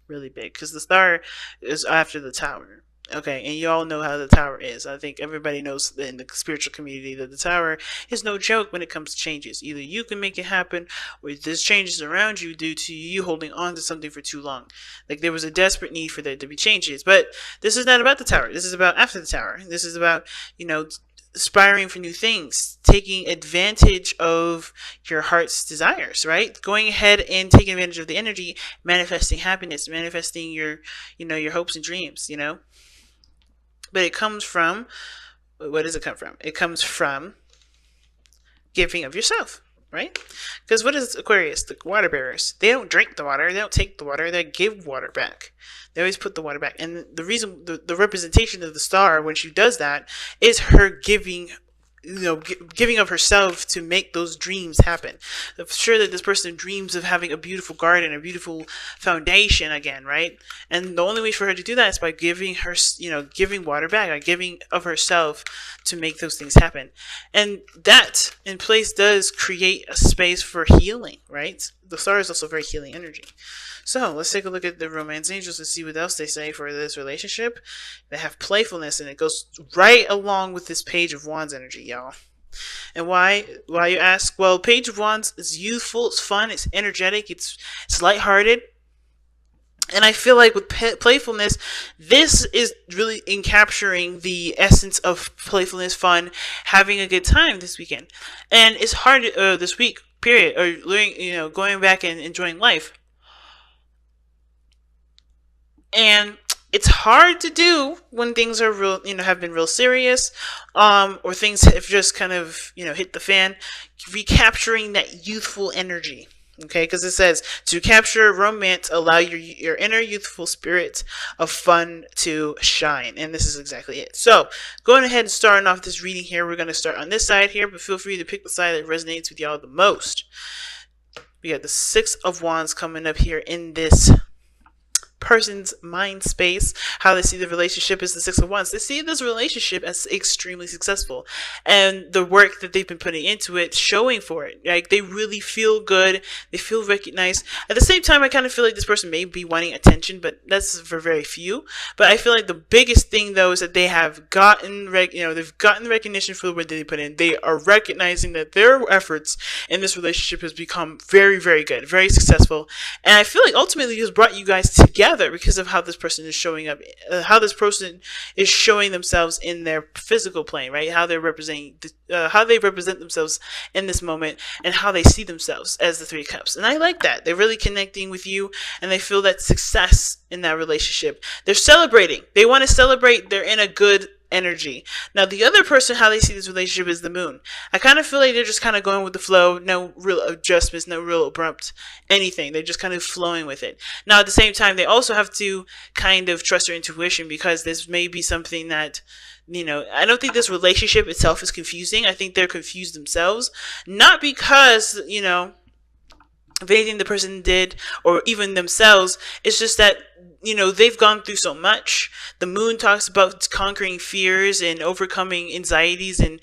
really big, because the star is after the tower. Okay, and you all know how the tower is. I think everybody knows in the spiritual community that the tower is no joke when it comes to changes. Either you can make it happen, or there's changes around you due to you holding on to something for too long. Like there was a desperate need for there to be changes. But this is not about the tower. This is about after the tower. This is about, aspiring for new things, taking advantage of your heart's desires, right? Going ahead and taking advantage of the energy, manifesting happiness, manifesting your hopes and dreams. But it comes from, what does it come from? It comes from giving of yourself, right? Because what is Aquarius? The water bearers. They don't drink the water. They don't take the water. They give water back. They always put the water back. And the reason, the representation of the star when she does that is her giving, giving of herself to make those dreams happen. I'm sure that this person dreams of having a beautiful garden, a beautiful foundation again, right? And the only way for her to do that is by giving her, giving water back, like giving of herself to make those things happen. And that in place does create a space for healing, right? The star is also very healing energy. So let's take a look at the romance angels and see what else they say for this relationship. They have playfulness, and it goes right along with this Page of Wands energy, y'all. And why you ask? Well, Page of Wands is youthful, it's fun, it's energetic, it's lighthearted. And I feel like with playfulness, this is really capturing the essence of playfulness, fun, having a good time this weekend. And it's hard this week, period, or going back and enjoying life. And it's hard to do when things are real, have been real serious, or things have just kind of, hit the fan. Recapturing that youthful energy. Okay, because it says to capture romance, allow your inner youthful spirit of fun to shine, and this is exactly it. So, going ahead and starting off this reading here, we're going to start on this side here, but feel free to pick the side that resonates with y'all the most. We got the Six of Wands coming up here in this person's mind space. How they see the relationship is the Six of Wands. They see this relationship as extremely successful, and the work that they've been putting into it showing for it. Like they really feel good, they feel recognized. At the same time, I kind of feel like this person may be wanting attention, but that's for very few. But I feel like the biggest thing though is that they have gotten they've gotten the recognition for the work that they put in. They are recognizing that their efforts in this relationship has become very, very good, very successful. And I feel like ultimately this brought you guys together because of how this person is showing up, how this person is showing themselves in their physical plane, right? How they're representing, how they represent themselves in this moment, and how they see themselves as the Three of Cups. And I like that. They're really connecting with you, and they feel that success in that relationship. They're celebrating. They want to celebrate. They're in a good energy. Now, the other person, how they see this relationship is the moon. I kind of feel like they're just kind of going with the flow, no real adjustments, no real abrupt anything. They're just kind of flowing with it. Now, at the same time, they also have to kind of trust their intuition, because this may be something that, I don't think this relationship itself is confusing. I think they're confused themselves. Not because, of anything the person did or even themselves. It's just that, they've gone through so much. The moon talks about conquering fears and overcoming anxieties and,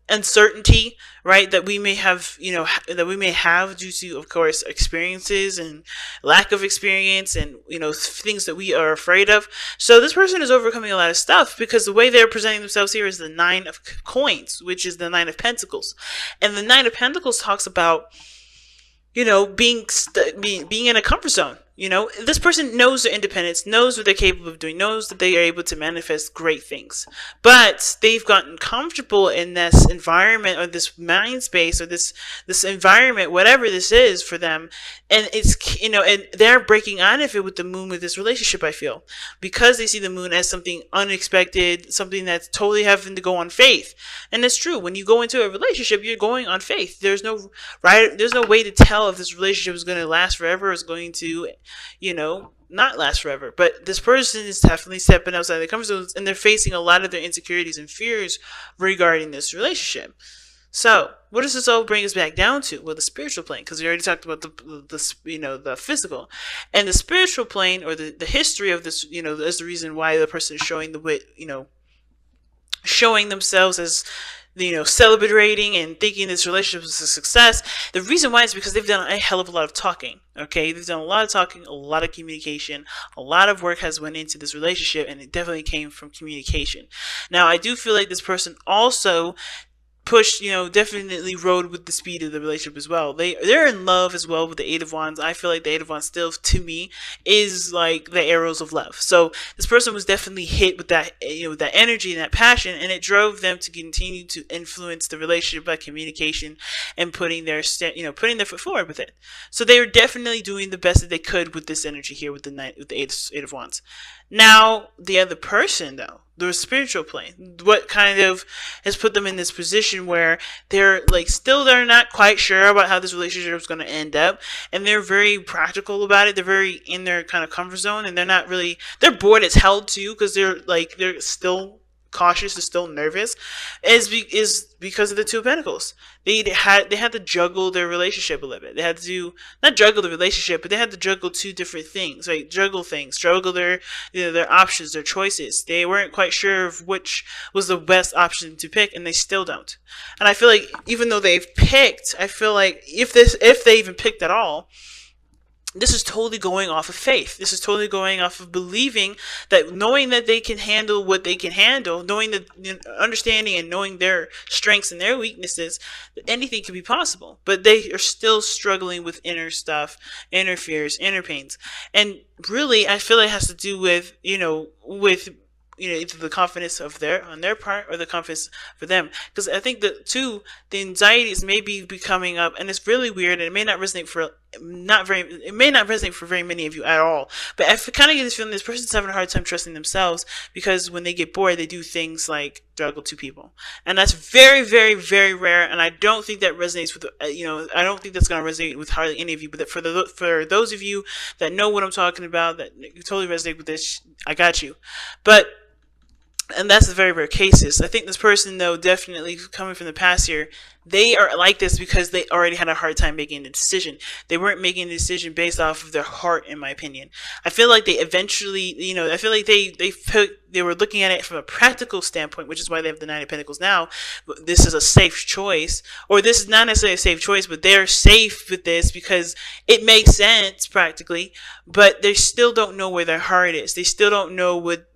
uncertainty, right? That we may have, due to, of course, experiences and lack of experience and, things that we are afraid of. So this person is overcoming a lot of stuff, because the way they're presenting themselves here is the Nine of Coins, which is the Nine of Pentacles. And the Nine of Pentacles talks about, being in a comfort zone. This person knows their independence, knows what they're capable of doing, knows that they are able to manifest great things. But they've gotten comfortable in this environment, or this mind space, or this environment, whatever this is for them. And it's, and they're breaking out of it with the moon with this relationship, I feel. Because they see the moon as something unexpected, something that's totally having to go on faith. And it's true. When you go into a relationship, you're going on faith. There's no way to tell if this relationship is going to last forever, or is going to, not last forever. But this person is definitely stepping outside their comfort zones, and they're facing a lot of their insecurities and fears regarding this relationship. So, what does this all bring us back down to? Well, the spiritual plane, because we already talked about the physical, and the spiritual plane, or the history of this, is the reason why the person is showing showing themselves as celebrating and thinking this relationship is a success. The reason why is because they've done a hell of a lot of talking. Okay, they've done a lot of talking, a lot of communication, a lot of work has went into this relationship, and it definitely came from communication. Now, I do feel like this person also pushed, definitely rode with the speed of the relationship as well. They're in love as well with the Eight of Wands. I feel like the Eight of Wands still, to me, is like the arrows of love. So this person was definitely hit with that, with that energy and that passion, and it drove them to continue to influence the relationship by communication and putting their foot forward with it. So they were definitely doing the best that they could with this energy here with the Eight of Wands. Now, the other person, though, the spiritual plane, what kind of has put them in this position where they're not quite sure about how this relationship is going to end up, and they're very practical about it. They're very in their kind of comfort zone, and they're bored as hell too, because they're still cautious, they're still nervous, is because of the Two of Pentacles. They had to juggle their relationship a little bit. They had to not juggle the relationship, but they had to juggle two different things, right? Juggle their their options, their choices. They weren't quite sure of which was the best option to pick, and they still don't. And I feel like even though they've picked, I feel like if they even picked at all, this is totally going off of faith. This is totally going off of believing that, knowing that they can handle what they can handle, knowing that, understanding and knowing their strengths and their weaknesses, that anything can be possible. But they are still struggling with inner stuff, inner fears, inner pains. And really, I feel it has to do with, either the confidence on their part, or the confidence for them. Because I think the anxieties may be coming up, and it's really weird, and it may not resonate for very many of you at all. But I kind of get this feeling this person's having a hard time trusting themselves, because when they get bored, they do things like juggle two people, and that's very, very, very rare. And I don't think that resonates with I don't think that's going to resonate with hardly any of you. But for those of you that know what I'm talking about, that you totally resonate with this, I got you. And that's the very rare cases. I think this person, though, definitely coming from the past here, they are like this because they already had a hard time making a decision. They weren't making a decision based off of their heart, in my opinion. I feel like they eventually, I feel like they were looking at it from a practical standpoint, which is why they have the Nine of Pentacles now. This is a safe choice, or this is not necessarily a safe choice, but they're safe with this because it makes sense practically, but they still don't know where their heart is. They still don't know what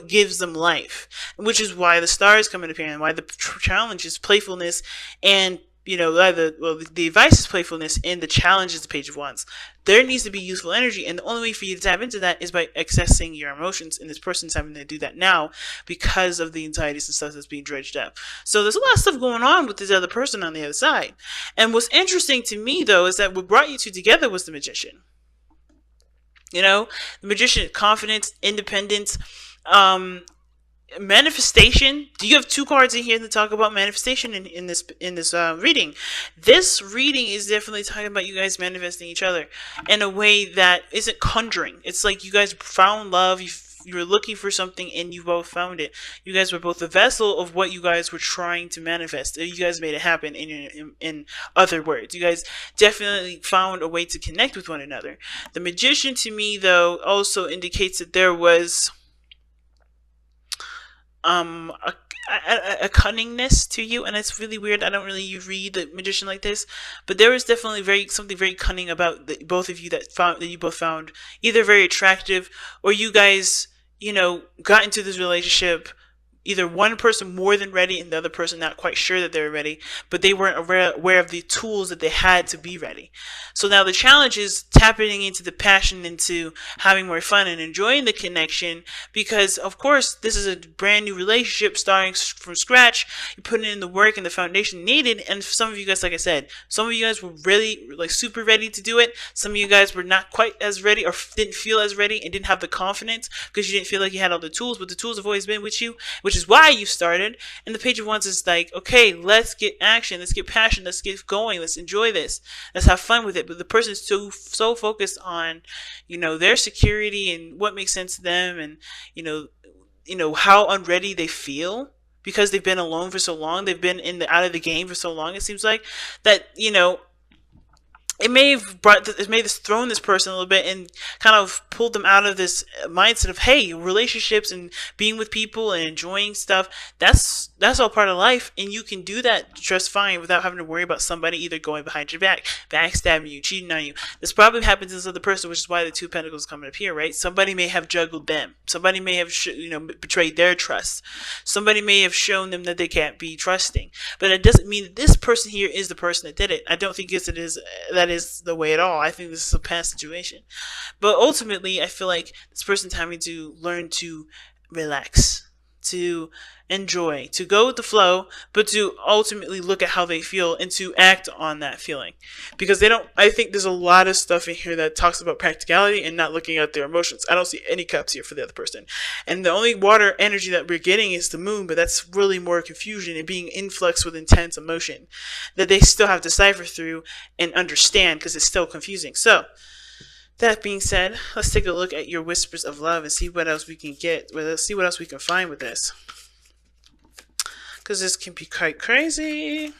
gives them life, which is why the stars come into play, and why the challenge is playfulness. And the advice is playfulness, and the challenge is the Page of Wands. There needs to be useful energy, and the only way for you to tap into that is by accessing your emotions, and this person's having to do that now because of the anxieties and stuff that's being dredged up. So there's a lot of stuff going on with this other person on the other side. And what's interesting to me, though, is that what brought you two together was the Magician. The Magician, confidence, independence, manifestation. Do you have two cards in here to talk about manifestation in this reading? This reading is definitely talking about you guys manifesting each other in a way that isn't conjuring. It's like you guys found love, you were looking for something, and you both found it. You guys were both the vessel of what you guys were trying to manifest. You guys made it happen. In other words, you guys definitely found a way to connect with one another. The Magician, to me, though, also indicates that there was a cunningness to you, and it's really weird. I don't really read the Magician like this, but there was definitely something very cunning about both of you that you both found either very attractive, or you guys got into this relationship, either one person more than ready and the other person not quite sure that they were ready, but they weren't aware of the tools that they had to be ready. So now the challenge is tapping into the passion, into having more fun and enjoying the connection, because of course this is a brand new relationship starting from scratch. You're putting in the work and the foundation needed, and for some of you guys, like I said, some of you guys were really super ready to do it. Some of you guys were not quite as ready, or didn't feel as ready, and didn't have the confidence because you didn't feel like you had all the tools, but the tools have always been with you, which is why you started. And the Page of Wands is like, okay, let's get action, let's get passion, let's get going, let's enjoy this, let's have fun with it. But the person is so focused on their security and what makes sense to them, and how unready they feel because they've been alone for so long, they've been out of the game for so long, it seems like, that it may have thrown this person a little bit and kind of pulled them out of this mindset of, hey, relationships and being with people and enjoying stuff, that's that's all part of life, and you can do that just fine without having to worry about somebody either going behind your back, backstabbing you, cheating on you. This probably happens to this other person, which is why the two pentacles coming up here, right? Somebody may have juggled them. Somebody may have betrayed their trust. Somebody may have shown them that they can't be trusting. But it doesn't mean that this person here is the person that did it. I don't think that is the way at all. I think this is a past situation. But ultimately, I feel like this person's having to learn to relax, to enjoy, to go with the flow, but to ultimately look at how they feel and to act on that feeling. Because I think there's a lot of stuff in here that talks about practicality and not looking at their emotions. I don't see any cups here for the other person. And the only water energy that we're getting is the moon, but that's really more confusion and being influx with intense emotion that they still have to cipher through and understand, because it's still confusing. So, that being said, let's take a look at your whispers of love and see what else we can get. Let's see what else we can find with this, because this can be quite crazy.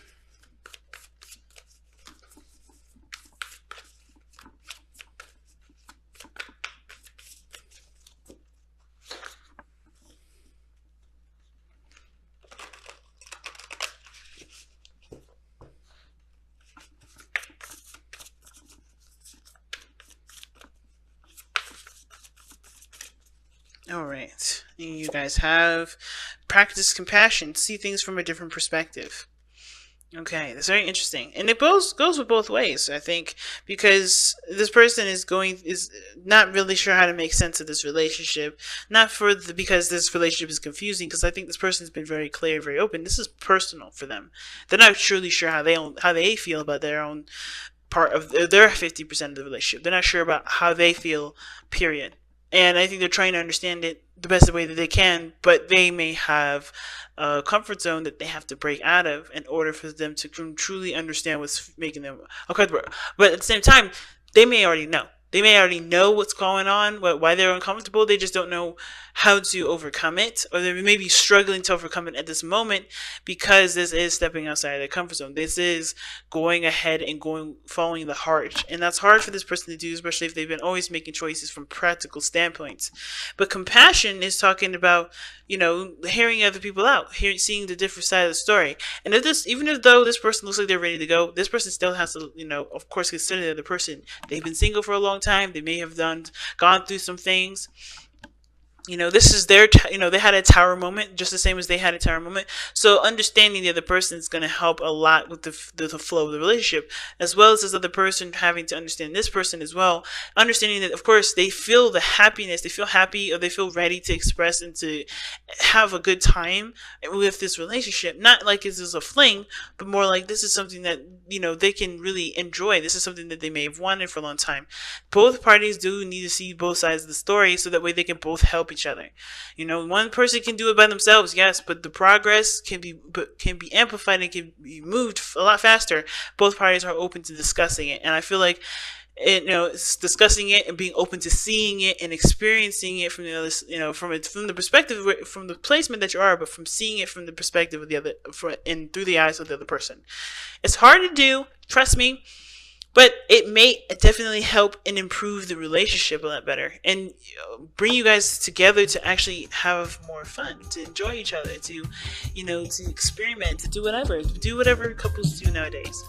Alright, you guys have practice compassion, see things from a different perspective. Okay, that's very interesting. And it goes with both ways, I think, because this person is not really sure how to make sense of this relationship. Because this relationship is confusing, because I think this person's been very clear, very open. This is personal for them. They're not truly sure how they feel about their own part of their 50% of the relationship. They're not sure about how they feel, period. And I think they're trying to understand it the best way that they can, but they may have a comfort zone that they have to break out of in order for them to truly understand what's making them uncomfortable. But at the same time, they may already know. They may already know what's going on, why they're uncomfortable. They just don't know how to overcome it, or they may be struggling to overcome it at this moment, because this is stepping outside of their comfort zone. This is going ahead and following the heart, and that's hard for this person to do, especially if they've been always making choices from practical standpoints. But compassion is talking about, hearing other people out, seeing the different side of the story. And even though this person looks like they're ready to go, this person still has to, of course, consider the other person. They've been single for a long time. They may have gone through some things. This is their, they had a tower moment just the same as they had a tower moment. So understanding the other person is going to help a lot with the flow of the relationship, as well as this other person having to understand this person as well. Understanding that, of course, they feel the happiness, they feel happy, or they feel ready to express and to have a good time with this relationship. Not like this is a fling, but more like this is something that, they can really enjoy. This is something that they may have wanted for a long time. Both parties do need to see both sides of the story, so that way they can both help each other. One person can do it by themselves, yes, but the progress can be amplified and can be moved a lot faster. Both parties are open to discussing it, and I feel like it's discussing it and being open to seeing it and experiencing it from the other, from the perspective, from the placement that you are, but from seeing it from the perspective of the other, and through the eyes of the other person. It's hard to do, trust me. But it may definitely help and improve the relationship a lot better, and bring you guys together to actually have more fun, to enjoy each other, to experiment, to do whatever couples do nowadays.